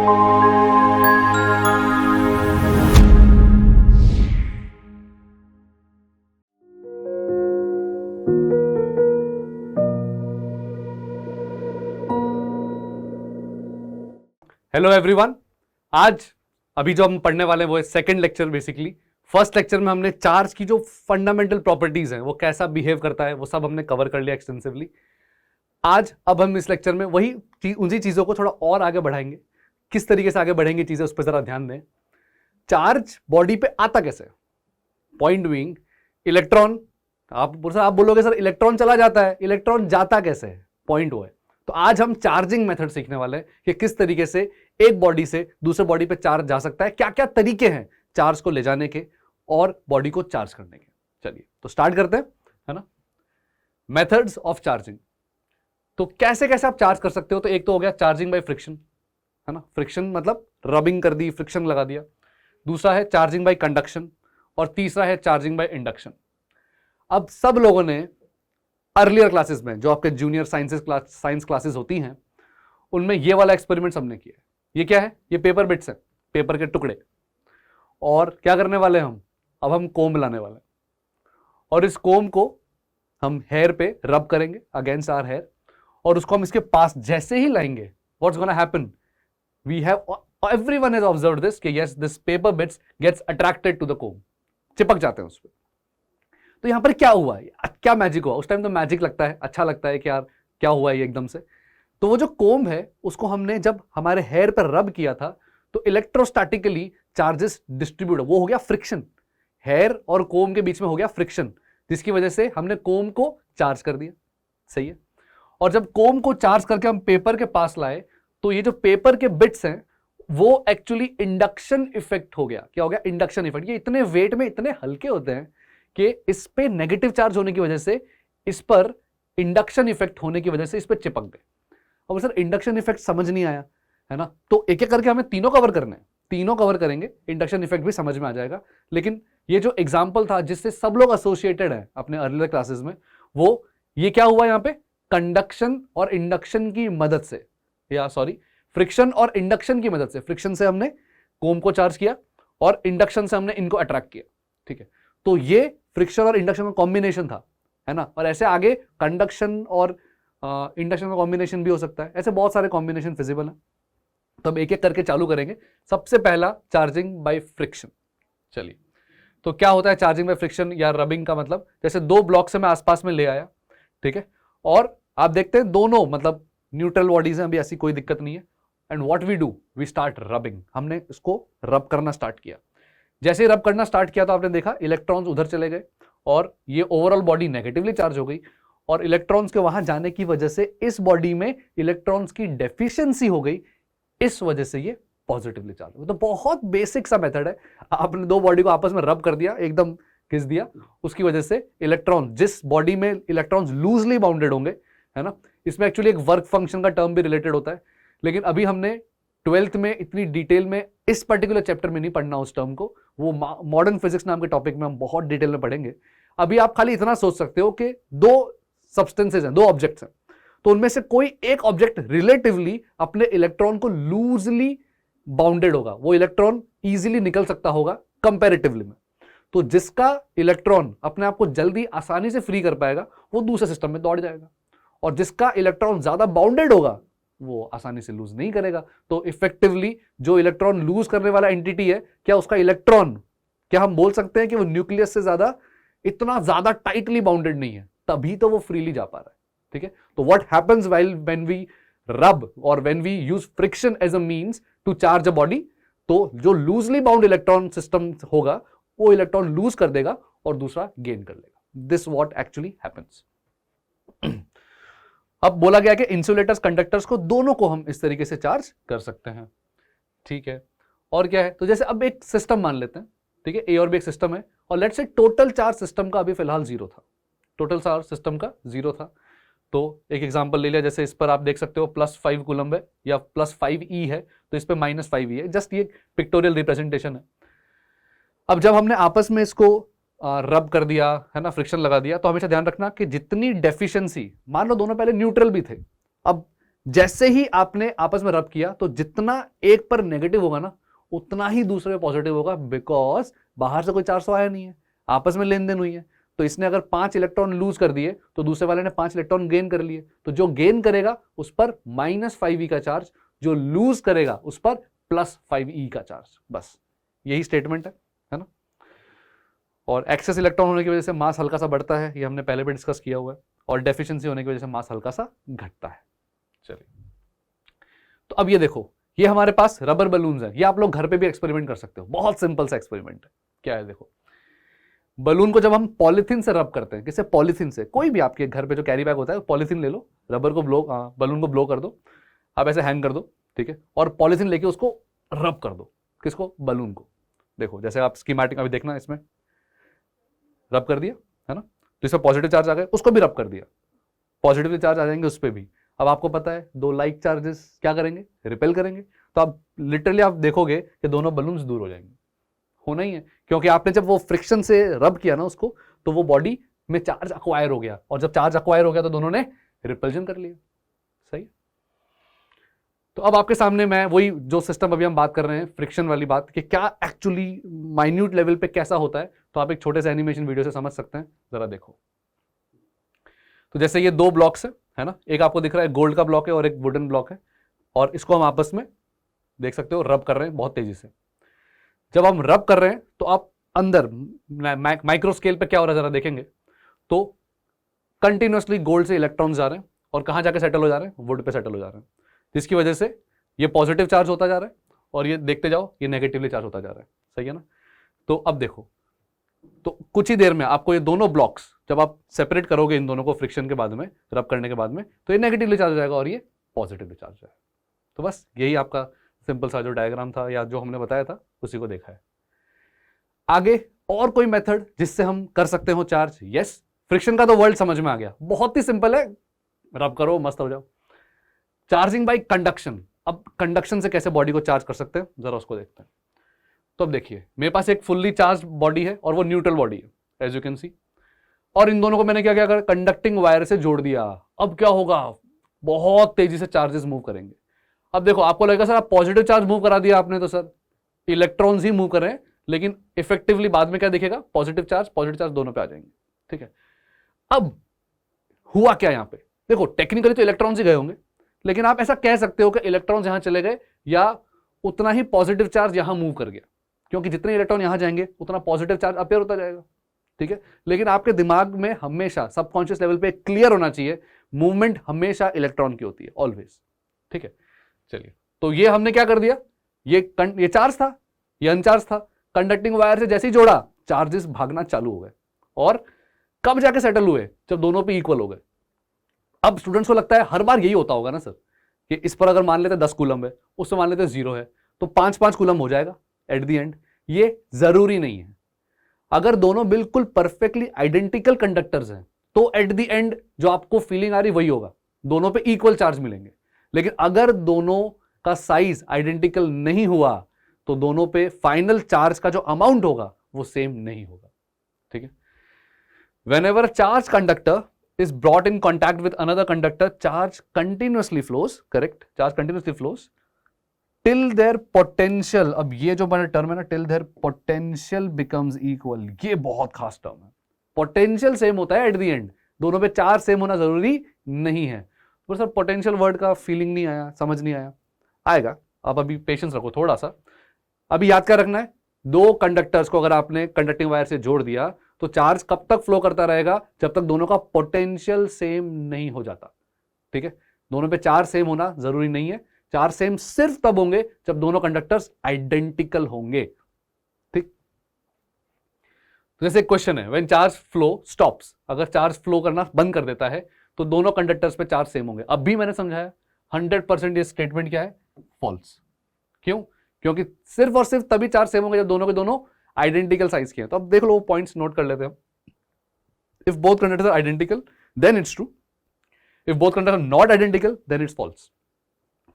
Hello everyone, आज अभी जो हम पढ़ने वाले हैं वो है second lecture. Basically first lecture में हमने चार्ज की जो फंडामेंटल प्रॉपर्टीज हैं, वो कैसा बिहेव करता है, वो सब हमने कवर कर लिया एक्सटेंसिवली। आज अब हम इस लेक्चर में वही उन्हीं चीज़ों को थोड़ा और आगे बढ़ाएंगे। किस तरीके से आगे बढ़ेंगे चीज़ें, उस पर ज़रा ध्यान दें। चार्ज बॉडी पे आता कैसे? पॉइंट बीइंग इलेक्ट्रॉन, आप बोलोगे सर इलेक्ट्रॉन चला जाता है, इलेक्ट्रॉन जाता कैसे है? पॉइंट वो है। तो आज हम चार्जिंग मेथड सीखने वाले हैं कि किस तरीके से एक बॉडी से दूसरे बॉडी पे चार्ज जा सकता है, क्या क्या तरीके हैं चार्ज को ले जाने के और बॉडी को चार्ज करने के। चलिए तो स्टार्ट करते हैं, है ना। मेथड्स ऑफ चार्जिंग, तो कैसे कैसे आप चार्ज कर सकते हो। तो एक तो हो गया चार्जिंग बाय फ्रिक्शन, है ना। फ्रिक्शन मतलब रबिंग कर दी, फ्रिक्शन लगा दिया। दूसरा है चार्जिंग बाय कंडक्शन और तीसरा है चार्जिंग बाय इंडक्शन। अब सब लोगों ने अर्लियर क्लासेस में, जो आपके जूनियर साइंस क्लासेस होती हैं, उनमें ये वाला एक्सपेरिमेंट हमने किया है। ये क्या है? ये पेपर बिट्स है, पेपर के टुकड़े। और क्या करने वाले हम? अब हम कोम लाने वाले हैं और इस कोम को हम हेयर पे रब करेंगे अगेंस्ट आवर हेयर, और उसको हम इसके पास जैसे ही लाएंगे, what's gonna happen? We have everyone has observed this कि yes, this paper bits gets attracted to the comb, चिपक जाते हैं उस पर। तो यहां पर क्या हुआ? क्या मैजिक हुआ? उस टाइम तो मैजिक लगता है, अच्छा लगता है कि यार क्या हुआ है ये एकदम से। तो वो जो कोम है उसको हमने जब हमारे हेयर पर रब किया था तो इलेक्ट्रोस्टैटिकली चार्जेस डिस्ट्रीब्यूट, वो हो गया फ्रिक्शन। हेयर और कोम के बीच में हो गया फ्रिक्शन, जिसकी वजह से हमने कोम को चार्ज कर दिया। सही है। और जब कोम को चार्ज करके हम पेपर के पास लाए तो ये जो पेपर के बिट्स हैं वो एक्चुअली इंडक्शन इफेक्ट हो गया। क्या हो गया? Induction effect. ये इतने वेट में इतने हल्के होते हैं कि इस पे नेगेटिव चार्ज होने की वजह से इस पर इंडक्शन इफेक्ट होने की वजह से इस पे चिपक गए। अब सर इंडक्शन इफेक्ट समझ नहीं आया, है ना। तो एक एक करके हमें तीनों कवर करने हैं, तीनों कवर करेंगे, इंडक्शन इफेक्ट भी समझ में आ जाएगा। लेकिन ये जो एग्जांपल था जिससे सब लोग एसोसिएटेड है अपने अर्लियर क्लासेस में, वो ये क्या हुआ यहाँ पे? कंडक्शन और इंडक्शन की मदद से, या सॉरी फ्रिक्शन और इंडक्शन की मदद से। फ्रिक्शन से हमने कोम को चार्ज किया और इंडक्शन से हमने इनको अट्रैक्ट किया। ठीक है, तो ये फ्रिक्शन और इंडक्शन का कॉम्बिनेशन था, है ना। और ऐसे आगे कंडक्शन और इंडक्शन का कॉम्बिनेशन भी हो सकता है। ऐसे बहुत सारे कॉम्बिनेशन फिजिबल है। तो हम एक एक करके चालू करेंगे। सबसे पहला चार्जिंग बाय फ्रिक्शन। चलिए, तो क्या होता है चार्जिंग बाय फ्रिक्शन या रबिंग का मतलब? जैसे दो ब्लॉक से मैं आसपास में ले आया, ठीक है, और आप देखते हैं दोनों मतलब न्यूट्रल बॉडीज हैं, अभी ऐसी कोई दिक्कत नहीं है। And what we do, we start rubbing. हमने इसको रब करना स्टार्ट किया। जैसे ही रब करना स्टार्ट किया तो आपने देखा इलेक्ट्रॉन्स उधर चले गए और ये ओवरऑल बॉडी नेगेटिवली चार्ज हो गई, और इलेक्ट्रॉन्स के वहां जाने की वजह से इस बॉडी में इलेक्ट्रॉन्स की डेफिशिएंसी हो गई, इस वजह से ये पॉजिटिवली चार्ज हो गई। तो बहुत बेसिक सा मेथड है। आपने दो बॉडी को आपस में रब कर दिया, एकदम घिस दिया, उसकी वजह से इलेक्ट्रॉन, जिस बॉडी में इलेक्ट्रॉन्स लूजली बाउंडेड होंगे, है ना, इसमें एक्चुअली एक वर्क फंक्शन का टर्म भी रिलेटेड होता है, लेकिन अभी हमने 12th में इतनी डिटेल में इस पर्टिकुलर चैप्टर में नहीं पढ़ना उस टर्म को, वो मॉडर्न फिजिक्स नाम के टॉपिक में हम बहुत डिटेल में पढ़ेंगे। अभी आप खाली इतना सोच सकते हो कि दो सब्सटेंसेज हैं, दो ऑब्जेक्ट्स हैं, तो उनमें से कोई एक ऑब्जेक्ट रिलेटिवली अपने इलेक्ट्रॉन को लूजली बाउंडेड होगा, वो इलेक्ट्रॉन इजीली निकल सकता होगा कंपैरेटिवली में। तो जिसका इलेक्ट्रॉन अपने आप को जल्दी आसानी से फ्री कर पाएगा वो दूसरे सिस्टम में दौड़ जाएगा, और जिसका इलेक्ट्रॉन ज्यादा बाउंडेड होगा वो आसानी से लूज नहीं करेगा। तो इफेक्टिवली जो इलेक्ट्रॉन लूज करने वाला एंटिटी है, क्या उसका इलेक्ट्रॉन, क्या हम बोल सकते हैं कि वो न्यूक्लियस से ज्यादा इतना ज्यादा टाइटली बाउंडेड नहीं है, तभी तो वो फ्रीली जा पा रहा है। ठीक है, तो what happens when we rub और when we use friction as a means to charge a body, तो जो लूजली बाउंड इलेक्ट्रॉन सिस्टम होगा वो इलेक्ट्रॉन लूज कर देगा और दूसरा गेन कर लेगा। This what actually happens. अब बोला गया कि इंसुलेटर्स, कंडक्टर्स को, दोनों को हम इस तरीके से चार्ज कर सकते हैं। ठीक है, और क्या है? तो जैसे अब एक सिस्टम मान लेते हैं, ठीक है, ए और बी एक सिस्टम है, और let's say total charge system का अभी फिलहाल 0 था, टोटल चार्ज सिस्टम का 0 था। तो एक एग्जांपल ले लिया, जैसे इस पर आप देख सकते हो +5 कूलम्ब है या +5e है, तो इस पर -5e है। जस्ट ये पिक्टोरियल रिप्रेजेंटेशन है। अब जब हमने आपस में इसको रब कर दिया, है ना, फ्रिक्शन लगा दिया, तो हमेशा ध्यान रखना कि जितनी डेफिशिएंसी, मान लो दोनों पहले न्यूट्रल भी थे, अब जैसे ही आपने आपस में रब किया तो जितना एक पर नेगेटिव होगा ना उतना ही दूसरे पे पॉजिटिव होगा, बिकॉज बाहर से कोई 400 आया नहीं है, आपस में लेन देन हुई है। तो इसने अगर 5 इलेक्ट्रॉन लूज कर दिए तो दूसरे वाले ने 5 इलेक्ट्रॉन गेन कर लिए, तो जो गेन करेगा उस पर -5e का चार्ज, जो लूज करेगा उस पर +5e का चार्ज। बस यही स्टेटमेंट है ना। और एक्सेस इलेक्ट्रॉन होने की वजह से मास हल्का सा बढ़ता है, ये हमने पहले भी डिस्कस किया हुआ है, और डेफिशिएंसी होने की वजह से मास हल्का सा घटता है। चलिए, तो अब ये देखो, ये हमारे पास रबर बलून्स हैं, ये आप लोग घर पे भी एक्सपेरिमेंट कर सकते हो, बहुत सिंपल सा एक्सपेरिमेंट है। क्या है, देखो, बलून को जब हम पॉलिथीन से रब करते हैं, किससे, पॉलिथीन से, कोई भी आपके घर पे जो कैरी बैग होता है पॉलिथीन ले लो, रबर को ब्लो, बलून को ब्लो कर दो, आप ऐसे हैंग कर दो, ठीक है, और पॉलिथीन लेके उसको रब कर दो, किसको, बलून को। देखो जैसे आप स्कीमेटिक अभी देखना, इसमें रब कर दिया है ना, तो इसमें पॉजिटिव चार्ज आ गए, उसको भी रब कर दिया, पॉजिटिव चार्ज आ जाएंगे उस पर भी। अब आपको पता है दो लाइक चार्जेस क्या करेंगे, रिपेल करेंगे, तो आप लिटरली आप देखोगे कि दोनों बलून्स दूर हो जाएंगे, होना ही है, क्योंकि आपने जब वो फ्रिक्शन से रब किया ना उसको, तो वो बॉडी में चार्ज अक्वायर हो गया, और जब चार्ज अक्वायर हो गया तो दोनों ने रिपल्जन कर लिया। सही। तो अब आपके सामने मैं वही जो सिस्टम अभी हम बात कर रहे हैं, फ्रिक्शन वाली बात, कि क्या एक्चुअली माइन्यूट लेवल पे कैसा होता है, तो आप एक छोटे से एनिमेशन वीडियो से समझ सकते हैं, जरा देखो। तो जैसे ये दो ब्लॉक्स है ना, एक आपको दिख रहा है गोल्ड का ब्लॉक है और एक वुडन ब्लॉक है, और इसको हम आपस में देख सकते हो रब कर रहे हैं बहुत तेजी से। जब हम रब कर रहे हैं तो आप अंदर माइक्रो स्केल पे क्या हो रहा है जरा देखेंगे, तो कंटिन्यूअसली गोल्ड से इलेक्ट्रॉन्स जा रहे हैं और कहां जाके सेटल हो जा रहे हैं, वुड पे सेटल हो जा रहे हैं, जिसकी वजह से ये पॉजिटिव चार्ज होता जा रहा है और ये देखते जाओ ये नेगेटिवली चार्ज होता जा रहा है। सही है ना। तो अब देखो, तो कुछ ही देर में आपको ये दोनों ब्लॉक्स जब आप सेपरेट करोगे इन दोनों को फ्रिक्शन के बाद में, रब करने के बाद में, तो ये नेगेटिवली चार्ज हो जाएगा और ये पॉजिटिवली चार्ज हो जाएगा। तो बस यही आपका सिंपल सा जो डायग्राम था या जो हमने बताया था उसी को देखा है। आगे और कोई मेथड जिससे हम कर सकते हो चार्ज? यस, फ्रिक्शन का तो वर्ल्ड समझ में आ गया, बहुत ही सिंपल है, रब करो मस्त हो जाओ। चार्जिंग बाय कंडक्शन, अब कंडक्शन से कैसे बॉडी को चार्ज कर सकते हैं जरा उसको देखते हैं। तो अब देखिए मेरे पास एक फुल्ली चार्ज बॉडी है और वो न्यूट्रल बॉडी है एज यू कैन सी, और इन दोनों को मैंने क्या क्या कर कंडक्टिंग वायर से जोड़ दिया। अब क्या होगा, बहुत तेजी से चार्जेस मूव करेंगे। अब देखो आपको लगेगा सर आप पॉजिटिव चार्ज मूव करा दिया आपने, तो सर इलेक्ट्रॉन्स ही मूव कर रहे हैं, लेकिन इफेक्टिवली बाद में क्या दिखेगा, पॉजिटिव चार्ज दोनों पे आ जाएंगे। ठीक है, अब हुआ क्या यहां पे, देखो टेक्निकली तो इलेक्ट्रॉन्स ही गए होंगे, लेकिन आप ऐसा कह सकते हो कि इलेक्ट्रॉन्स यहां चले गए या उतना ही पॉजिटिव चार्ज यहां मूव कर गया, क्योंकि जितने इलेक्ट्रॉन यहां जाएंगे उतना पॉजिटिव चार्ज अपेयर होता जाएगा। ठीक है, लेकिन आपके दिमाग में हमेशा सबकॉन्शियस लेवल पे क्लियर होना चाहिए, मूवमेंट हमेशा इलेक्ट्रॉन की होती है, ऑलवेज। ठीक है, चलिए, तो ये हमने क्या कर दिया, ये चार्ज था, ये अनचार्ज था, कंडक्टिंग वायर से जैसे ही जोड़ा चार्जेस भागना चालू हो गए, और कब जाके सेटल हुए, जब दोनों पे इक्वल हो गए। अब स्टूडेंट्स को लगता है हर बार यही होता होगा ना सर, कि इस पर अगर मान लेते 10 कूलम है, उससे मान लेते 0 है, तो 5-5 कूलम हो जाएगा एट द एंड। ये जरूरी नहीं है, अगर दोनों बिल्कुल परफेक्टली आइडेंटिकल कंडक्टर्स हैं तो एट द एंड जो आपको फीलिंग आ रही वही होगा, दोनों पे इक्वल चार्ज मिलेंगे। लेकिन अगर दोनों का साइज आइडेंटिकल नहीं हुआ तो दोनों पे फाइनल चार्ज का जो अमाउंट होगा वो सेम नहीं होगा। ठीक है, whenever a charged conductor is brought in contact with another conductor, charge continuously flows, correct, charge continuously flows till their potential, अब ये जो बड़ा टर्म है ना, till their potential becomes equal, ये बहुत खास टर्म है। पोटेंशियल सेम होता है एट द एंड, दोनों पे चार्ज सेम होना जरूरी नहीं है। तो सर पोटेंशियल वर्ड का फीलिंग नहीं आया, समझ नहीं आया, आएगा, आप अभी पेशेंस रखो थोड़ा सा। अभी याद क्या रखना है, दो कंडक्टर्स को अगर आपने कंडक्टिंग वायर से जोड़ दिया तो चार्ज कब तक फ्लो करता रहेगा, जब तक दोनों का पोटेंशियल सेम नहीं हो जाता। ठीक है, दोनों पे चार्ज सेम होना जरूरी नहीं है, चार्ज सेम सिर्फ तब होंगे जब दोनों कंडक्टर्स आइडेंटिकल होंगे। ठीक, तो जैसे क्वेश्चन है, व्हेन चार्ज फ्लो स्टॉप्स, अगर चार्ज फ्लो करना बंद कर देता है तो दोनों कंडक्टर्स पे चार्ज सेम होंगे। अब भी मैंने समझाया 100% ये स्टेटमेंट क्या है, फॉल्स। क्यों, क्योंकि सिर्फ और सिर्फ तभी चार्ज सेम होंगे जब दोनों के दोनों आइडेंटिकल साइज के हैं। तो अब देख लो वो पॉइंट्स नोट कर लेते हैं। If both conductors are identical then it's true, if both conductors are not identical then it's false.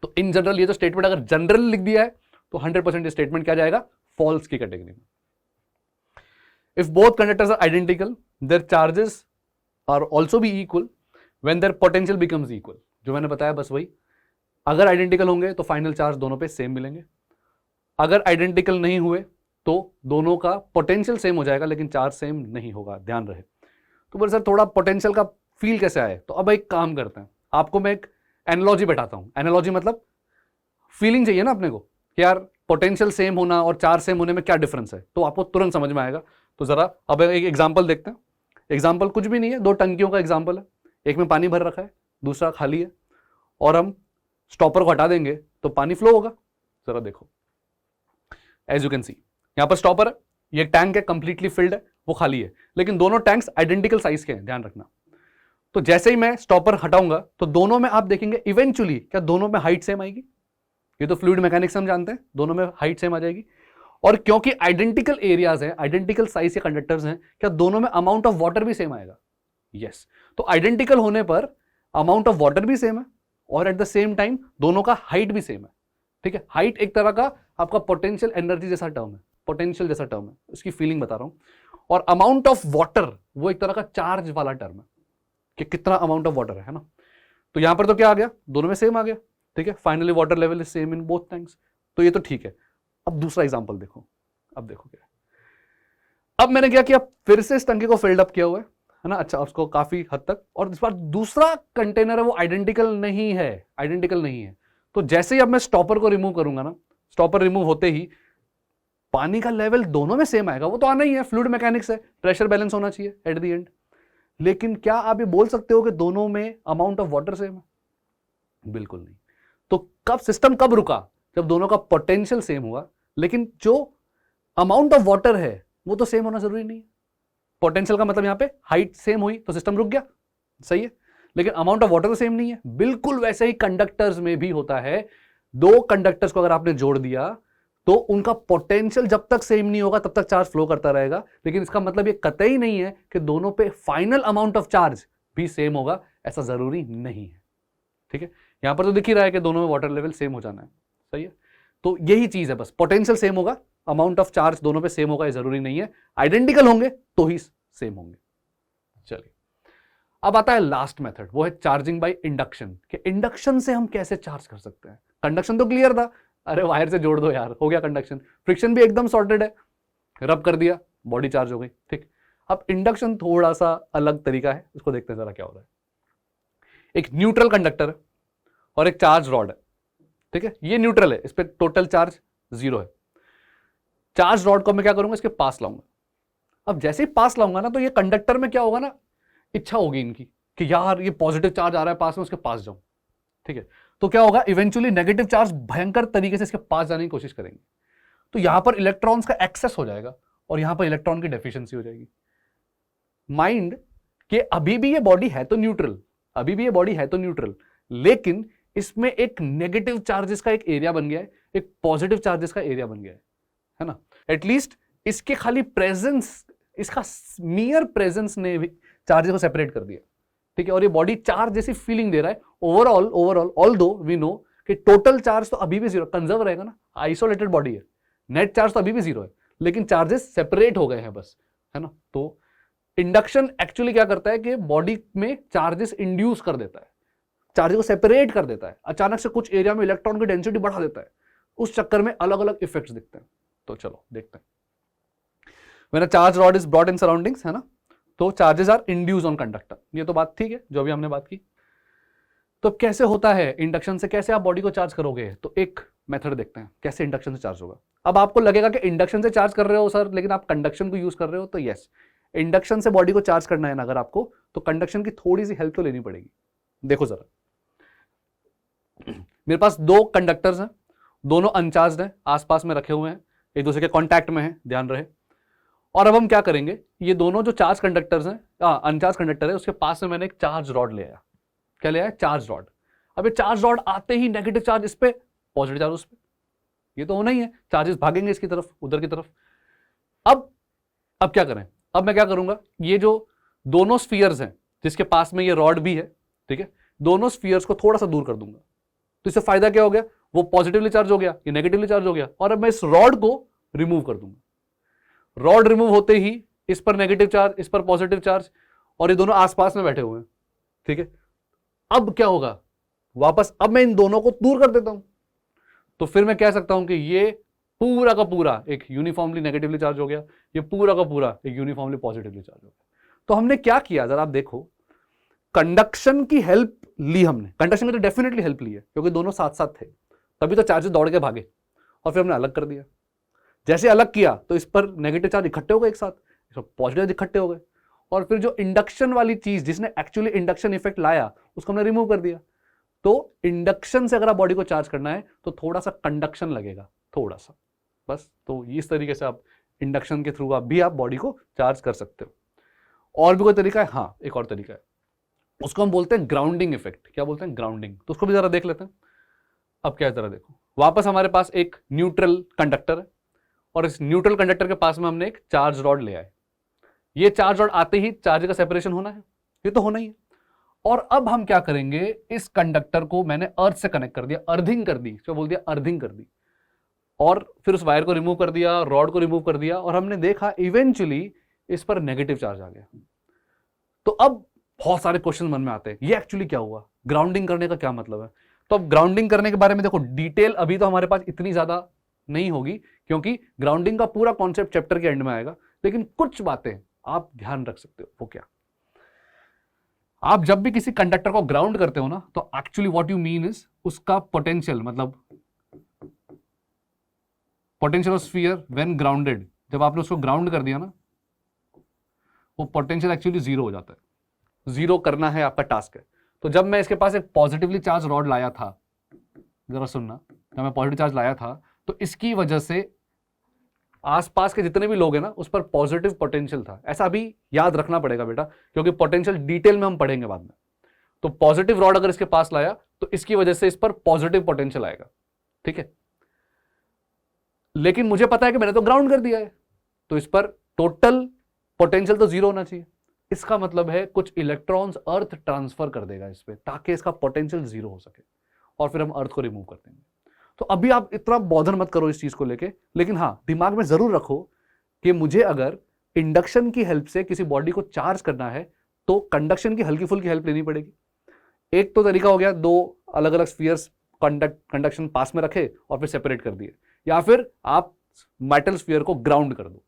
तो इन जनरल ये जो स्टेटमेंट अगर जनरल लिख दिया है तो 100% ये स्टेटमेंट क्या जाएगा, फॉल्स की कैटेगरी में। If both conductors are identical their charges are also be equal when their potential becomes equal, जो मैंने बताया बस वही, अगर आइडेंटिकल होंगे तो फाइनल चार्ज दोनों पे सेम मिलेंगे, अगर आइडेंटिकल नहीं हुए तो दोनों का पोटेंशियल सेम हो जाएगा लेकिन चार्ज सेम नहीं होगा, ध्यान रहे। तो बोले सर थोड़ा पोटेंशियल का फील कैसे आए, तो अब एक काम करते हैं, आपको मैं एक एनालॉजी बैठाता हूं। एनालॉजी मतलब फीलिंग चाहिए ना अपने को कि यार पोटेंशियल सेम होना और चार्ज सेम होने में क्या डिफरेंस है, तो आपको तुरंत समझ में आएगा। तो जरा अब एक एग्जांपल देखते हैं। एग्जांपल कुछ भी नहीं है, दो टंकियों का एग्जांपल है, एक में पानी भर रखा है दूसरा खाली है, और हम स्टॉपर को हटा देंगे तो पानी फ्लो होगा। जरा देखो, एज यू कैन सी यहां पर स्टॉपर है, ये टैंक है कंप्लीटली फिल्ड है, वो खाली है, लेकिन दोनों टैंक्स आइडेंटिकल साइज के हैं, ध्यान रखना। तो जैसे ही मैं स्टॉपर हटाऊंगा तो दोनों में आप देखेंगे इवेंचुअली क्या दोनों में हाइट सेम आएगी। ये तो फ्लूइड मैकेनिक्स हम जानते हैं, दोनों में हाइट सेम आ जाएगी। और क्योंकि आइडेंटिकल एरियाज हैं, आइडेंटिकल साइज के कंडक्टर्स हैं, क्या दोनों में अमाउंट ऑफ वाटर भी सेम आएगा? यस। तो आइडेंटिकल होने पर अमाउंट ऑफ वाटर भी सेम है और एट द सेम टाइम दोनों का हाइट भी सेम है। ठीक है, हाइट एक तरह का आपका पोटेंशियल एनर्जी जैसा टर्म है, पोटेंशियल जैसा टर्म है, उसकी फीलिंग बता रहा हूं। और अमाउंट ऑफ वाटर वो एक तरह का चार्ज वाला टर्म है कि कितना अमाउंट ऑफ वाटर है ना। तो यहां पर तो क्या आ गया, दोनों में सेम आ गया। ठीक है, finally water level is same in both tanks, तो ये तो ठीक है। अब दूसरा एग्जांपल देखो, अब देखो क्या, अब मैंने क्या किया, फिर से इस टंकी को फिल्ड अप किया हुआ है ना। अच्छा, उसको काफी हद तक, और इस बार दूसरा कंटेनर है वो आइडेंटिकल नहीं है, आइडेंटिकल नहीं है। तो जैसे ही अब मैं स्टॉपर को रिमूव करूंगा ना, स्टॉपर रिमूव होते ही पानी का लेवल दोनों में सेम आएगा, वो तो आना ही है, फ्लूइड मैकेनिक्स है, प्रेशर बैलेंस होना चाहिए एट द एंड। लेकिन क्या आप ये बोल सकते हो कि दोनों में अमाउंट ऑफ वाटर सेम है? बिल्कुल नहीं। तो कब सिस्टम कब रुका, जब दोनों का पोटेंशियल सेम हुआ, लेकिन जो अमाउंट ऑफ वाटर है वो तो सेम होना जरूरी नहीं है। पोटेंशियल का मतलब यहां पे हाइट सेम हुई तो सिस्टम रुक गया, सही है, लेकिन अमाउंट ऑफ वाटर तो सेम नहीं है। बिल्कुल वैसे ही कंडक्टर्स में भी होता है, दो कंडक्टर्स को अगर आपने जोड़ दिया तो उनका पोटेंशियल जब तक सेम नहीं होगा तब तक चार्ज फ्लो करता रहेगा, लेकिन इसका मतलब ये कतई नहीं है कि दोनों पे फाइनल अमाउंट ऑफ चार्ज भी सेम होगा, ऐसा जरूरी नहीं है। ठीक है, यहां पर तो दिख ही रहा है कि दोनों में वाटर लेवल सेम हो जाना है, सही है। तो यही चीज है, बस पोटेंशियल सेम होगा, अमाउंट ऑफ चार्ज दोनों पे सेम होगा, ये जरूरी नहीं है, आइडेंटिकल होंगे तो ही सेम होंगे। चलिए, अब आता है लास्ट मेथड, वो है चार्जिंग बाय इंडक्शन। कि इंडक्शन से हम कैसे चार्ज कर सकते हैं। कंडक्शन तो क्लियर था, अरे वायर से जोड़ दो यार, हो गया कंडक्शन। फ्रिक्शन भी एकदम सॉर्टेड है, रब कर दिया, बॉडी चार्ज हो गई। ठीक, अब इंडक्शन थोड़ा सा अलग तरीका है, उसको देखते हैं जरा क्या हो रहा है। एक न्यूट्रल कंडक्टर है और एक चार्ज रॉड है। ठीक है, ये न्यूट्रल है, इस पर टोटल चार्ज 0 है। चार्ज रॉड को मैं क्या करूंगा, इसके पास लाऊंगा। अब जैसे ही पास लाऊंगा ना, तो ये कंडक्टर में क्या होगा ना, इच्छा होगी इनकी कि यार ये पॉजिटिव चार्ज आ रहा है पास में, उसके पास जाऊं। ठीक है, तो क्या होगा, इवेंचुअली नेगेटिव चार्ज भयंकर तरीके से इसके पास जाने की कोशिश करेंगे। तो यहां पर इलेक्ट्रॉन्स का एक्सेस हो जाएगा और यहां पर इलेक्ट्रॉन की डेफिशिएंसी हो जाएगी। माइंड कि अभी भी ये बॉडी है तो न्यूट्रल, अभी भी ये बॉडी है तो न्यूट्रल, लेकिन इसमें एक नेगेटिव चार्जेस का एक एरिया बन गया है, एक पॉजिटिव चार्जेस का एरिया बन गया है ना। एटलीस्ट इसके खाली प्रेजेंस, इसका मियर प्रेजेंस ने भी चार्जेस को सेपरेट कर दिया। ठीक है, और ये बॉडी चार्ज जैसी फीलिंग दे रहा है। ओवरऑल ऑल्दो वी नो कि टोटल चार्ज तो अभी भी 0 कंजर्व रहेगा ना, आइसोलेटेड बॉडी है, नेट चार्ज तो अभी भी 0 है, लेकिन चार्जेस सेपरेट हो गए हैं बस, है ना। तो इंडक्शन एक्चुअली क्या करता है कि बॉडी में चार्जेस इंड्यूस कर देता है, चार्जेस को सेपरेट कर देता है, अचानक से कुछ एरिया में इलेक्ट्रॉन की डेंसिटी बढ़ा देता है, उस चक्कर में अलग अलग इफेक्ट्स दिखते हैं। तो चलो देखते हैं। When a charge rod is brought in surroundings, है ना, तो charges are induce on conductor, ये तो बात ठीक है जो भी हमने बात की। तो कैसे होता है इंडक्शन से, कैसे आप बॉडी को चार्ज करोगे, तो एक मेथड देखते हैं कैसे इंडक्शन से चार्ज होगा। अब आपको लगेगा कि इंडक्शन से चार्ज कर रहे हो सर, लेकिन आप कंडक्शन को यूज कर रहे हो, तो यस, इंडक्शन से बॉडी को चार्ज करना है ना अगर आपको, तो कंडक्शन की थोड़ी सी हेल्प तो लेनी पड़ेगी। देखो जरा, मेरे पास दो कंडक्टर्स हैं, दोनों अनचार्ज हैं, आसपास में रखे हुए हैं, एक दूसरे के कांटेक्ट में हैं, ध्यान रहे। और अब हम क्या करेंगे, ये दोनों जो चार्ज कंडक्टर्स हैं, अनचार्ज कंडक्टर है, उसके पास में मैंने एक चार्ज रॉड ले आया। क्या ले आया, चार्ज रॉड। अब ये चार्ज रॉड आते ही नेगेटिव चार्ज इस पे, पॉजिटिव चार्ज उस पे, ये तो होना ही है, चार्जेस भागेंगे इसकी तरफ, उधर की तरफ। अब क्या करें, अब मैं क्या करूंगा, ये जो दोनों स्फीयर्स हैं जिसके पास में ये रॉड भी है, ठीक है, दोनों स्फीयर्स को थोड़ा सा दूर कर दूंगा। तो इससे फायदा क्या हो गया, वो पॉजिटिवली चार्ज हो गया, ये नेगेटिवली चार्ज हो गया। और अब मैं इस रॉड को रिमूव कर दूंगा। रॉड रिमूव होते ही इस पर नेगेटिव चार्ज, इस पर पॉजिटिव चार्ज, और ये दोनों आसपास में बैठे हुए हैं। ठीक है, अब क्या होगा, वापस अब मैं इन दोनों को दूर कर देता हूं, तो फिर मैं कह सकता हूं कि ये पूरा का पूरा एक यूनिफॉर्मली नेगेटिवली चार्ज हो गया, ये पूरा का पूरा एक यूनिफॉर्मली पॉजिटिवली चार्ज हो गया। तो हमने क्या किया, जरा आप देखो, कंडक्शन की हेल्प ली हमने, कंडक्शन की तो डेफिनेटली हेल्प ली है क्योंकि दोनों साथ साथ थे, तभी तो चार्जेस दौड़ के भागे, और फिर हमने अलग कर दिया। जैसे अलग किया तो इस पर नेगेटिव चार्ज इकट्ठे हो गए एक साथ, इस पर पॉजिटिव इकट्ठे हो गए, और फिर जो इंडक्शन वाली चीज जिसने एक्चुअली इंडक्शन इफेक्ट लाया उसको हमने रिमूव कर दिया। तो इंडक्शन से अगर आप बॉडी को चार्ज करना है तो थोड़ा सा कंडक्शन लगेगा, थोड़ा सा बस। तो इस तरीके से आप इंडक्शन के थ्रू आप बॉडी को चार्ज कर सकते हो। और भी कोई तरीका है? हाँ, एक और तरीका है, उसको हम बोलते हैं ग्राउंडिंग इफेक्ट। क्या बोलते हैं? ग्राउंडिंग। तो उसको भी जरा देख लेते हैं। अब क्या है, जरा देखो, वापस हमारे पास एक न्यूट्रल कंडक्टर है, और इस न्यूट्रल कंडक्टर के पास में हमने एक चार्ज रॉड ले आए। ये चार्ज रॉड आते ही चार्ज का सेपरेशन होना है, ये तो होना ही है। और अब हम क्या करेंगे, इस कंडक्टर को मैंने अर्थ से कनेक्ट कर दिया, अर्थिंग कर दी, जो बोल दिया अर्थिंग कर दी, और फिर उस वायर को रिमूव कर दिया, रॉड को रिमूव कर दिया, और हमने देखा इवेंचुअली इस पर नेगेटिव चार्ज आ गया। तो अब बहुत सारे क्वेश्चन मन में आते हैं, ये एक्चुअली क्या हुआ, ग्राउंडिंग करने का क्या मतलब है। तो अब ग्राउंडिंग करने के बारे में देखो, डिटेल अभी तो हमारे पास इतनी ज्यादा नहीं होगी क्योंकि ग्राउंडिंग का पूरा कॉन्सेप्ट चैप्टर के एंड में आएगा, लेकिन कुछ बातें आप ध्यान रख सकते हो। वो क्या, आप जब भी किसी कंडक्टर को ग्राउंड करते हो ना, तो actually what you mean is उसका पोटेंशियल, मतलब potential of sphere when grounded, जब आपने उसको ग्राउंड कर दिया ना, वो पोटेंशियल एक्चुअली जीरो हो जाता है। जीरो करना है आपका टास्क है। तो जब मैं इसके पास एक पॉजिटिवली चार्ज रॉड लाया था, जरा सुनना, जब मैं पॉजिटिव चार्ज लाया था तो इसकी वजह से आसपास के जितने भी लोग हैं ना, उस पर पॉजिटिव पोटेंशियल था। ऐसा अभी याद रखना पड़ेगा बेटा, क्योंकि पोटेंशियल डिटेल में हम पढ़ेंगे बाद में। तो पॉजिटिव रॉड अगर इसके पास लाया तो इसकी वजह से इस पर पॉजिटिव पोटेंशियल आएगा, ठीक है। लेकिन मुझे पता है कि मैंने तो ग्राउंड कर दिया है, तो इस पर टोटल पोटेंशियल तो जीरो होना चाहिए। इसका मतलब है कुछ इलेक्ट्रॉन्स अर्थ ट्रांसफर कर देगा इस पे, ताकि इसका पोटेंशियल जीरो हो सके, और फिर हम अर्थ को रिमूव कर देंगे। तो अभी आप इतना बॉदर मत करो इस चीज को लेके, लेकिन हाँ, दिमाग में जरूर रखो कि मुझे अगर इंडक्शन की हेल्प से किसी बॉडी को चार्ज करना है तो कंडक्शन की हल्की फुल्की हेल्प लेनी पड़ेगी। एक तो तरीका हो गया, दो अलग अलग स्फीयर्स कंडक्शन पास में रखे और फिर सेपरेट कर दिए, या फिर आप मेटल स्फीयर को ग्राउंड कर दो।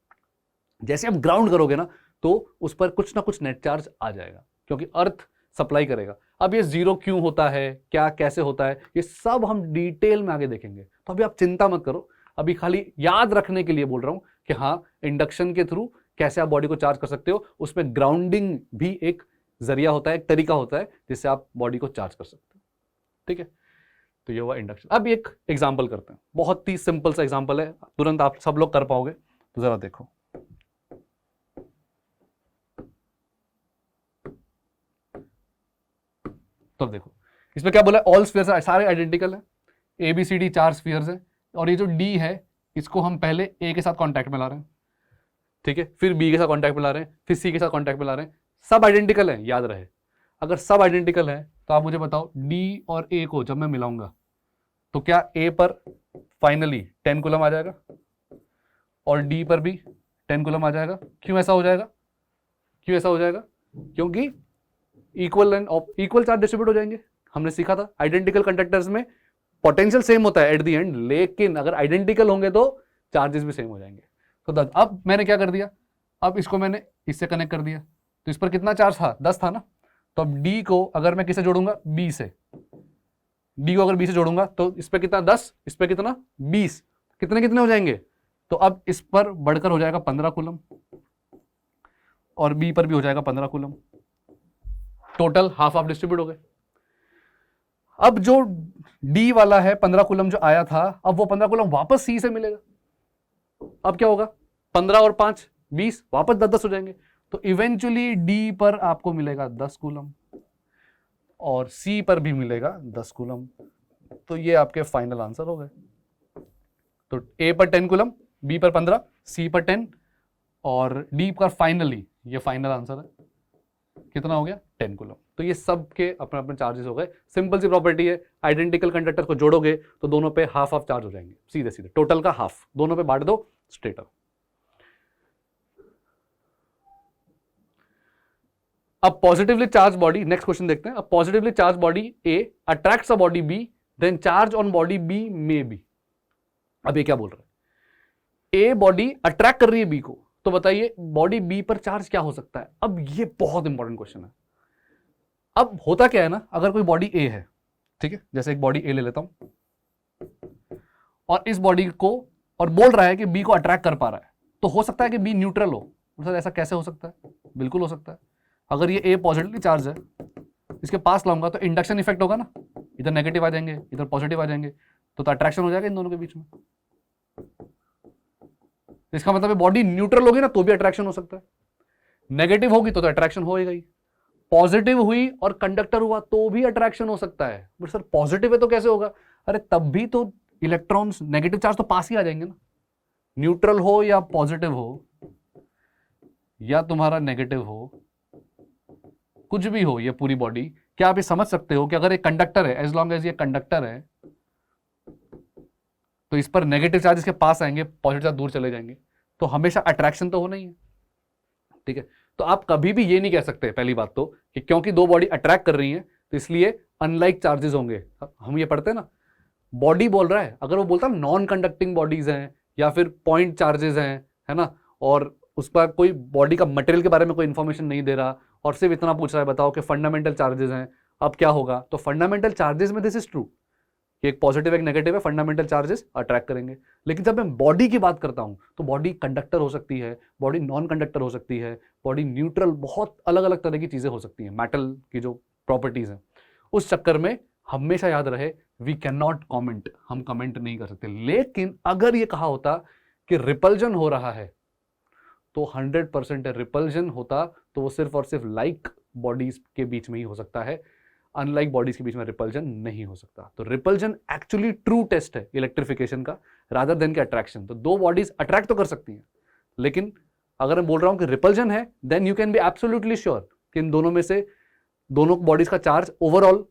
जैसे आप ग्राउंड करोगे ना, तो उस पर कुछ ना कुछ नेट चार्ज आ जाएगा, क्योंकि अर्थ सप्लाई करेगा। अब ये जीरो क्यों होता है, क्या कैसे होता है, ये सब हम डिटेल में आगे देखेंगे। तो अभी आप चिंता मत करो, अभी खाली याद रखने के लिए बोल रहा हूं कि हाँ, इंडक्शन के थ्रू कैसे आप बॉडी को चार्ज कर सकते हो। उसमें ग्राउंडिंग भी एक जरिया होता है, एक तरीका होता है जिससे आप बॉडी को चार्ज कर सकते हो, ठीक है। तो ये हुआ इंडक्शन। अब एक एग्जाम्पल करते हैं, बहुत ही सिंपल सा एग्जाम्पल है, तुरंत आप सब लोग कर पाओगे। तो जरा देखो, तो देखो इसमें क्या बोला है, ऑल स्फीयर्स सारे आइडेंटिकल है, A B C D 4 spheres है, और ये जो डी है इसको हम पहले ए के साथ कांटेक्ट में ला रहे हैं, ठीक है, फिर बी के साथ कांटेक्ट में ला रहे हैं, फिर सी के साथ कांटेक्ट में ला रहे हैं। सब आइडेंटिकल है, याद रहे। अगर सब आइडेंटिकल है तो आप मुझे बताओ, डी और ए को जब मैं मिलाऊंगा तो क्या ए पर फाइनली 10 कूलम आ जाएगा और डी पर भी 10 कूलम आ जाएगा। क्यों ऐसा हो जाएगा, क्यों ऐसा हो जाएगा? क्योंकि इक्वल चार्ज डिस्ट्रीब्यूट हो जाएंगे। हमने सीखा था आइडेंटिकल कंडक्टर्स में पोटेंशियल सेम होता है एट द एंड, लेकिन अगर आइडेंटिकल होंगे तो चार्जेस भी सेम हो जाएंगे। तो अब मैंने क्या कर दिया, अब इसको मैंने इससे कनेक्ट कर दिया, तो इस पर कितना चार्ज था, 10 था ना। तो अब डी को अगर मैं किसे जोड़ूंगा, बी से, डी को अगर बी से जोड़ूंगा तो इस पर कितना 10, इस पर कितना 20, कितने कितने हो जाएंगे। तो अब इस पर बढ़कर हो जाएगा 15 कूलम, और बी पर भी हो जाएगा 15 coulomb, total half half distribute हो गए। अब जो डी वाला है 15 कूलम जो आया था, अब वो 15 कूलम वापस सी से मिलेगा। अब क्या होगा, 15 और 5 20, वापस 10-10 हो जाएंगे। तो इवेंचुअली डी पर आपको मिलेगा 10 कूलम और सी पर भी मिलेगा 10 कूलम। तो ये आपके फाइनल आंसर हो गए। तो ए पर 10 कूलम, बी पर 15, सी पर 10 और डी पर फाइनली ये फाइनल आंसर है। कितना हो गया, 10 कूलम। तो ये सब के अपने अपने चार्जेस हो गए। सिंपल सी प्रॉपर्टी है, आइडेंटिकल कंडक्टर को जोड़ोगे तो दोनों पे हाफ हाफ चार्ज हो जाएंगे, सीधे सीधे टोटल का हाफ, दोनों पे बांट दो स्ट्रेट अप। अब positively charge body, next question देखते हैं। अब positively charge body A attracts a body B, then charge on body B may be. अब ये क्या बोल रहा है, ए बॉडी अट्रैक्ट कर रही है बी को, तो बताइए बॉडी बी पर चार्ज क्या हो सकता है। अब ये बहुत इंपॉर्टेंट क्वेश्चन है। अब होता क्या है ना, अगर कोई बॉडी ए है, ठीक है, जैसे एक बॉडी ए ले लेता हूं, और इस बॉडी को और बोल रहा है कि बी को अट्रैक्ट कर पा रहा है, तो हो सकता है कि बी न्यूट्रल हो। सर ऐसा कैसे हो सकता है? बिल्कुल हो सकता है। अगर ये ए पॉजिटिवली चार्ज है, इसके पास लाऊंगा तो इंडक्शन इफेक्ट होगा ना, इधर नेगेटिव आ जाएंगे, इधर पॉजिटिव आ जाएंगे, तो अट्रैक्शन हो जाएगा इन दोनों के बीच में। इसका मतलब बॉडी न्यूट्रल होगी ना तो भी अट्रैक्शन हो सकता है, नेगेटिव होगी तो अट्रैक्शन होएगा ही, पॉजिटिव हुई और कंडक्टर हुआ तो भी अट्रैक्शन हो सकता है। बट सर पॉजिटिव है तो कैसे होगा? अरे तब भी तो इलेक्ट्रॉन्स, नेगेटिव चार्ज तो पास ही आ जाएंगे ना, न्यूट्रल हो या पॉजिटिव हो या तुम्हारा नेगेटिव हो, कुछ भी हो ये पूरी बॉडी। क्या आप ये समझ सकते हो कि अगर एक कंडक्टर है, एज लॉन्ग एज ये कंडक्टर है, तो इस पर नेगेटिव चार्ज इसके पास आएंगे, पॉजिटिव चार्ज दूर चले जाएंगे, तो हमेशा अट्रैक्शन तो होना ही है, ठीक है। तो आप कभी भी ये नहीं कह सकते पहली बात तो कि क्योंकि दो बॉडी अट्रैक्ट कर रही हैं तो इसलिए अनलाइक चार्जेस होंगे। हम ये पढ़ते हैं ना, बॉडी बोल रहा है, अगर वो बोलता है नॉन कंडक्टिंग बॉडीज हैं या फिर पॉइंट चार्जेस हैं, है ना, और उस पर कोई बॉडी का मटेरियल के बारे में कोई इंफॉर्मेशन नहीं दे रहा और सिर्फ इतना पूछ रहा है बताओ कि फंडामेंटल चार्जेस हैं, अब क्या होगा? तो फंडामेंटल चार्जेस में दिस इज ट्रू कि एक पॉजिटिव एक नेगेटिव है, फंडामेंटल चार्जेस अट्रैक्ट करेंगे। लेकिन जब मैं बॉडी की बात करता हूं तो बॉडी कंडक्टर हो सकती है, बॉडी नॉन कंडक्टर हो सकती है, बॉडी न्यूट्रल, बहुत अलग अलग तरह की चीजें हो सकती हैं, मेटल की जो प्रॉपर्टीज हैं। उस चक्कर में हमेशा याद रहे वी कैन नॉट कॉमेंट, हम कमेंट नहीं कर सकते। लेकिन अगर ये कहा होता कि रिपल्जन हो रहा है तो 100% रिपल्जन होता तो वो सिर्फ और सिर्फ लाइक बॉडीज के बीच में ही हो सकता है, अनलाइक बॉडीज के बीच में रिपल्जन नहीं हो सकता। तो रिपल्जन एक्चुअली ट्रू टेस्ट है इलेक्ट्रिफिकेशन का रादर देन के अट्रैक्शन। तो दो बॉडीज अट्रैक्ट तो कर सकती हैं, लेकिन अगर मैं बोल रहा हूं कि रिपल्जन है, then you can be absolutely sure कि इन दोनों में से दोनों बॉडीज का चार्ज ओवरऑल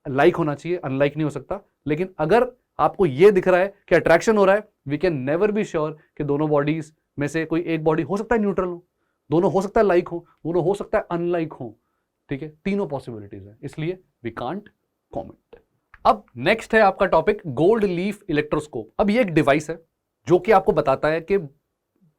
लाइक होना चाहिए, अनलाइक नहीं हो सकता। लेकिन अगर आपको यह दिख रहा है कि अट्रैक्शन हो रहा है, we can never be sure कि दोनों बॉडीज में से कोई एक बॉडी हो सकता है न्यूट्रल हो, दोनों हो सकता है लाइक हो, दोनों हो सकता है अनलाइक हो, ठीक है, तीनों पॉसिबिलिटीज है, इसलिए वी कांट कॉमेंट। अब नेक्स्ट है आपका टॉपिक गोल्ड लीफ इलेक्ट्रोस्कोप। अब ये एक डिवाइस है जो कि आपको बताता है कि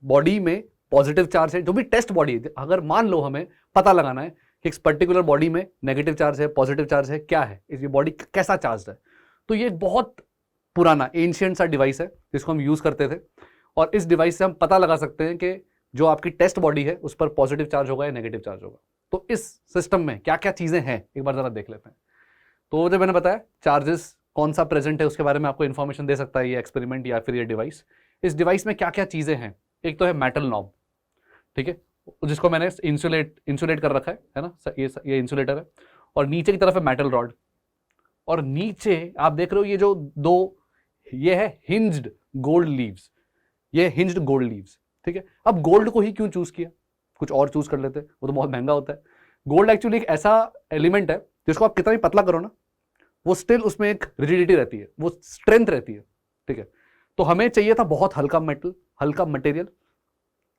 बॉडी में पॉजिटिव चार्ज है, जो भी टेस्ट बॉडी है, अगर मान लो हमें पता लगाना है कि इस पर्टिकुलर बॉडी में नेगेटिव चार्ज है, पॉजिटिव चार्ज है, क्या है, इस बॉडी कैसा चार्ज है, तो ये बहुत पुराना एंशिएंट सा डिवाइस है जिसको हम यूज करते थे, और इस डिवाइस से हम पता लगा सकते हैं कि जो आपकी टेस्ट बॉडी है उस पर पॉजिटिव चार्ज होगा या नेगेटिव चार्ज होगा। तो इस सिस्टम में क्या क्या चीजें हैं एक बार जरा देख लेते हैं। तो जो मैंने बताया चार्जेस कौन सा प्रेजेंट है उसके बारे में आपको इन्फॉर्मेशन दे सकता है ये एक्सपेरिमेंट या फिर ये डिवाइस। इस डिवाइस में क्या क्या चीजें हैं, एक तो है मेटल नॉब, ठीक है, जिसको मैंने इंसुलेट कर रखा है ना, ये इंसुलेटर है, और नीचे की तरफ है मेटल रॉड, और नीचे आप देख रहे हो ये जो दो, ये है हिंज्ड गोल्ड लीव्स, ये हिंज्ड गोल्ड लीव्स, ठीक है। अब गोल्ड को ही क्यों चूज किया, कुछ और चूज कर लेते, वो तो बहुत महंगा होता है। गोल्ड एक्चुअली एक ऐसा एलिमेंट है जिसको आप कितना भी पतला करो ना, वो स्टिल उसमें एक रिजिडिटी रहती है, वो स्ट्रेंथ रहती है, ठीक है। तो हमें चाहिए था बहुत हल्का मेटल, हल्का मटेरियल,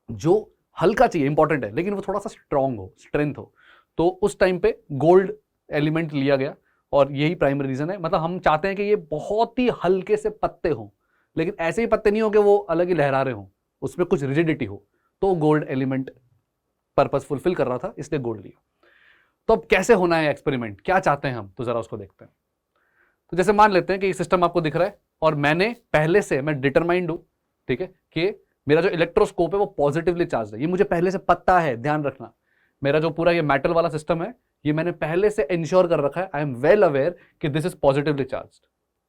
जो हल्का चाहिए, इंपॉर्टेंट है, लेकिन वो थोड़ा सा स्ट्रांग हो, स्ट्रेंथ हो। तो उस टाइम पे गोल्ड एलिमेंट लिया गया, और यही प्राइमरी रीजन है। मतलब हम चाहते हैं कि ये बहुत ही हल्के से पत्ते हों, लेकिन ऐसे ही पत्ते नहीं हो कि वो अलग ही लहरा रहे हों, उसमें कुछ रिजिडिटी हो, तो गोल्ड एलिमेंट पर्पस फुलफिल कर रहा था, इसलिए गोल्ड लिया। तो अब कैसे होना है एक्सपेरिमेंट, क्या चाहते हैं हम, तो जरा उसको देखते हैं। तो जैसे मान लेते हैं कि ये सिस्टम आपको दिख रहा है और मैंने पहले से, मैं डिटरमाइंड हूं, ठीक है, कि मेरा जो इलेक्ट्रोस्कोप है वो पॉजिटिवली चार्ज है, ये मुझे पहले से पता है, ध्यान रखना। मेरा जो पूरा ये मेटल वाला सिस्टम है ये मैंने पहले से इंश्योर कर रखा है, आई एम वेल अवेयर कि this is positively charged.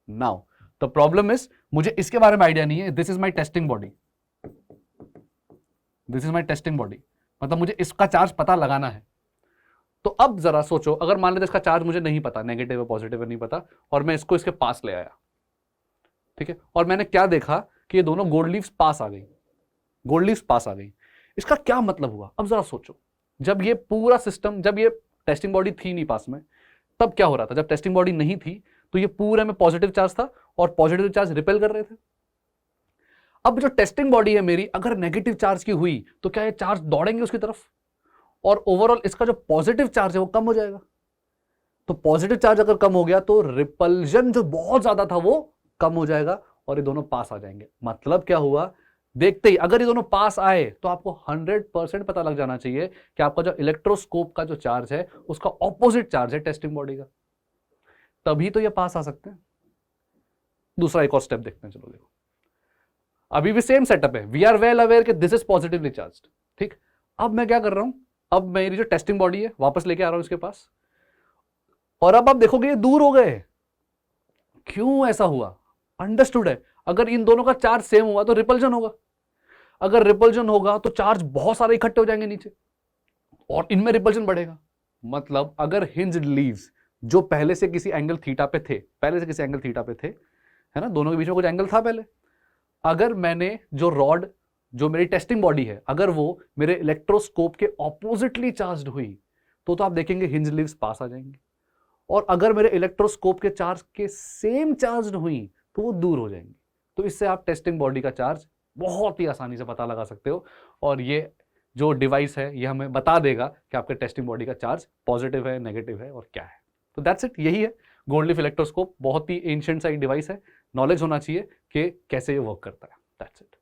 Now the problem is मुझे इसके बारे में आइडिया नहीं है, this is my testing body, this is my testing body, मतलब मुझे इसका चार्ज पता लगाना है। तो अब जरा सोचो, अगर मान लेते इसका चार्ज मुझे नहीं पता, नेगेटिव है पॉजिटिव है नहीं पता, और मैं इसको इसके पास ले आया, ठीक है, और मैंने क्या देखा कि ये दोनों गोल्ड लीव्स पास आ गई, गोल्ड लीव्स पास आ गई, इसका क्या मतलब हुआ? अब जरा सोचो, जब ये पूरा सिस्टम, जब ये टेस्टिंग बॉडी थी नहीं पास में, तब क्या हो रहा था? जब टेस्टिंग बॉडी नहीं थी तो ये पूरे में पॉजिटिव चार्ज था और पॉजिटिव चार्ज रिपेल कर रहे थे। अब जो टेस्टिंग बॉडी है मेरी, अगर नेगेटिव चार्ज की हुई तो क्या ये चार्ज दौड़ेंगे उसकी तरफ, और ओवरऑल इसका जो पॉजिटिव चार्ज है वो कम हो जाएगा। तो पॉजिटिव चार्ज अगर कम हो गया तो रिपल्जन जो बहुत ज्यादा था वो कम हो जाएगा और ये दोनों पास आ जाएंगे। मतलब क्या हुआ, देखते ही अगर ये दोनों पास आए तो आपको 100% पता लग जाना चाहिए कि आपका जो इलेक्ट्रोस्कोप का जो चार्ज है उसका ऑपोजिट चार्ज है टेस्टिंग बॉडी का, तभी तो ये पास आ सकते हैं। दूसरा एक और स्टेप देखते हैं, चलो देखो अभी भी सेम सेटअप है, वी आर वेल अवेयर कि दिस इज पॉजिटिवली चार्ज्ड। ठीक, अब मैं क्या कर रहा हूं, अब मेरी जो टेस्टिंग बॉडी है वापस लेके आ रहा हूं इसके पास, और अब आप देखोगे ये दूर हो गए। क्यों ऐसा हुआ, अंडरस्टूड है, अगर इन दोनों का चार्ज सेम हुआ तो रिपल्जन होगा, अगर रिपल्जन होगा तो चार्ज बहुत सारे इकट्ठे हो जाएंगे नीचे और इनमें रिपल्जन बढ़ेगा। मतलब अगर हिंज्ड लीव्स जो पहले से किसी एंगल थीटा पे थे, पहले से किसी एंगल थीटा पे थे, है ना, दोनों के बीच में कुछ एंगल था पहले, अगर मैंने जो रॉड, जो मेरी टेस्टिंग बॉडी है, अगर वो मेरे इलेक्ट्रोस्कोप के ऑपोजिटली चार्ज्ड हुई तो आप देखेंगे हिंज लीव्स पास आ जाएंगे, और अगर मेरे इलेक्ट्रोस्कोप के चार्ज के सेम चार्ज्ड हुई तो वो दूर हो जाएंगी। तो इससे आप टेस्टिंग बॉडी का चार्ज बहुत ही आसानी से पता लगा सकते हो, और ये जो डिवाइस है ये हमें बता देगा कि आपके टेस्टिंग बॉडी का चार्ज पॉजिटिव है, नेगेटिव है और क्या है। तो दैट्स इट, यही है गोल्ड लीफ इलेक्ट्रोस्कोप। बहुत ही एंशिएंट सा एक डिवाइस है, नॉलेज होना चाहिए कि कैसे ये वर्क करता है। That's it.